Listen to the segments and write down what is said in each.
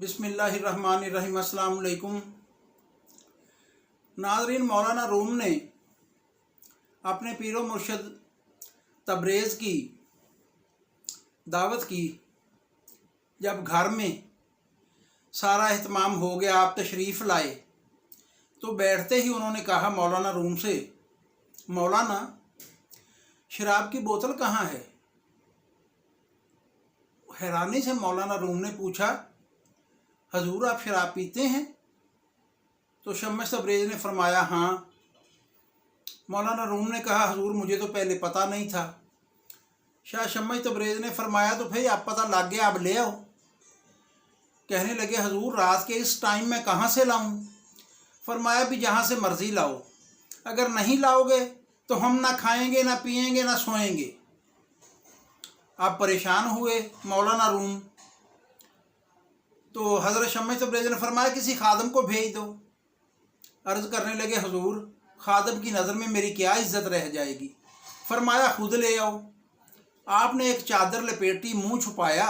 बिस्मिल्लाहिर्रहमानिर्रहीम। अस्सलाम वालेकुम नाज़रीन, मौलाना रूम ने अपने पीरो मुर्शद तबरेज़ की दावत की। जब घर में सारा एहतमाम हो गया, आप तशरीफ़ लाए, तो बैठते ही उन्होंने कहा मौलाना रूम से, मौलाना शराब की बोतल कहाँ है? हैरानी से मौलाना रूम ने पूछा, हजूर आप शराब पीते हैं? तो शम्स तबरेज़ ने फरमाया हाँ। मौलाना रूम ने कहा, हजूर मुझे तो पहले पता नहीं था। शाह शम्स तबरेज़ ने फरमाया, तो भाई आप पता लग गया, अब ले आओ। कहने लगे, हजूर रात के इस टाइम में कहाँ से लाऊं? फरमाया भी जहाँ से मर्ज़ी लाओ, अगर नहीं लाओगे तो हम ना खाएंगे, ना पिएंगे, ना सोएंगे। आप परेशान हुए मौलाना रूम। तो हज़रत शम्स तबरेज़ ने फरमाया, किसी खादम को भेज दो। अर्ज़ करने लगे, हजूर खादम की नज़र में मेरी क्या इज़्ज़त रह जाएगी? फरमाया, खुद ले आओ। आपने एक चादर लपेटी, मुंह छुपाया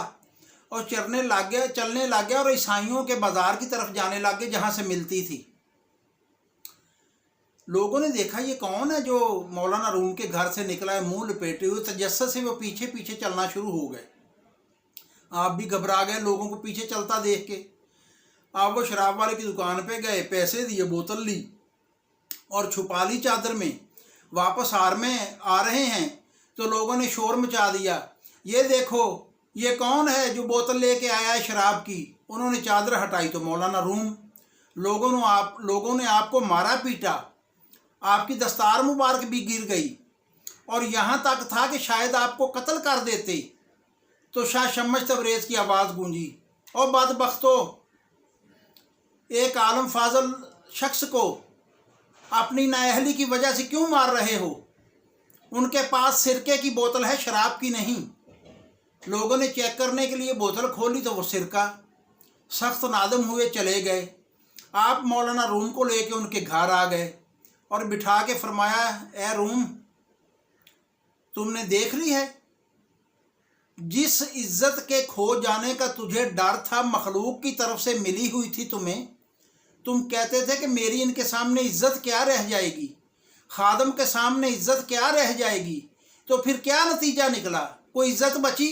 और चलने लग गया और ईसाइयों के बाज़ार की तरफ जाने लग गए जहाँ से मिलती थी। लोगों ने देखा ये कौन है जो मौलाना रूम के घर से निकला है मुंह लपेटे हुए। तजस्सुस से वो पीछे पीछे चलना शुरू हो गए। आप भी घबरा गए लोगों को पीछे चलता देख के। आप वो शराब वाले की दुकान पे गए, पैसे दिए, बोतल ली और छुपा ली चादर में। वापस आ रहे हैं तो लोगों ने शोर मचा दिया, ये देखो ये कौन है जो बोतल लेके आया है शराब की। उन्होंने चादर हटाई तो मौलाना रूम। लोगों ने आपको मारा पीटा, आपकी दस्तार मुबारक भी गिर गई और यहाँ तक था कि शायद आपको कत्ल कर देते। तो शाह शम्स तबरेज़ की आवाज़ गूंजी, और बदबख्तो, एक आलम फाजल शख्स को अपनी नाअहली की वजह से क्यों मार रहे हो? उनके पास सिरके की बोतल है, शराब की नहीं। लोगों ने चेक करने के लिए बोतल खोली तो वो सिरका। सख्त नादम हुए, चले गए। आप मौलाना रूम को लेके उनके घर आ गए और बिठा के फरमाया, ए रूम, तुमने देख ली है जिस इज्जत के खो जाने का तुझे डर था, मखलूक की तरफ से मिली हुई थी तुम्हें। तुम कहते थे कि मेरी इनके सामने इज्जत क्या रह जाएगी, खादम के सामने इज्जत क्या रह जाएगी। तो फिर क्या नतीजा निकला? कोई इज्जत बची?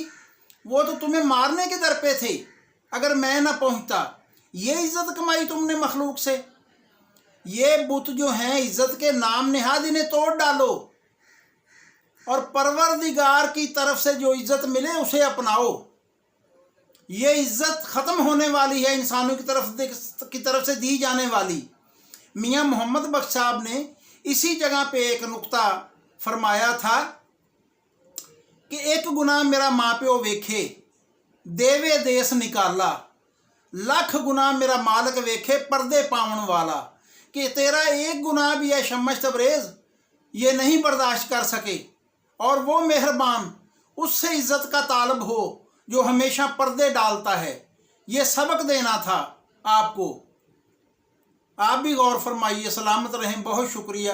वो तो तुम्हें मारने के दर पे थे। अगर मैं ना पहुंचता, ये इज्जत कमाई तुमने मखलूक से। ये बुत जो हैं इज्जत के नाम निहाद, इन्हें तोड़ डालो और परवरदिगार की तरफ से जो इज्जत मिले उसे अपनाओ। ये इज्जत ख़त्म होने वाली है, इंसानों की तरफ से दी जाने वाली। मियाँ मोहम्मद बख्श साहब ने इसी जगह पे एक नुक्ता फरमाया था कि एक गुनाह मेरा माँ प्यो वेखे, देवे देश निकाला, लख गुनाह मेरा मालिक वेखे, पर्दे पावन वाला। कि तेरा एक गुनाह भी है शम्स तबरेज़, ये नहीं बर्दाश्त कर सके, और वो मेहरबान उससे इज्जत का तालब हो जो हमेशा पर्दे डालता है। ये सबक देना था आपको। आप भी गौर फरमाइए। सलामत रहें। बहुत शुक्रिया।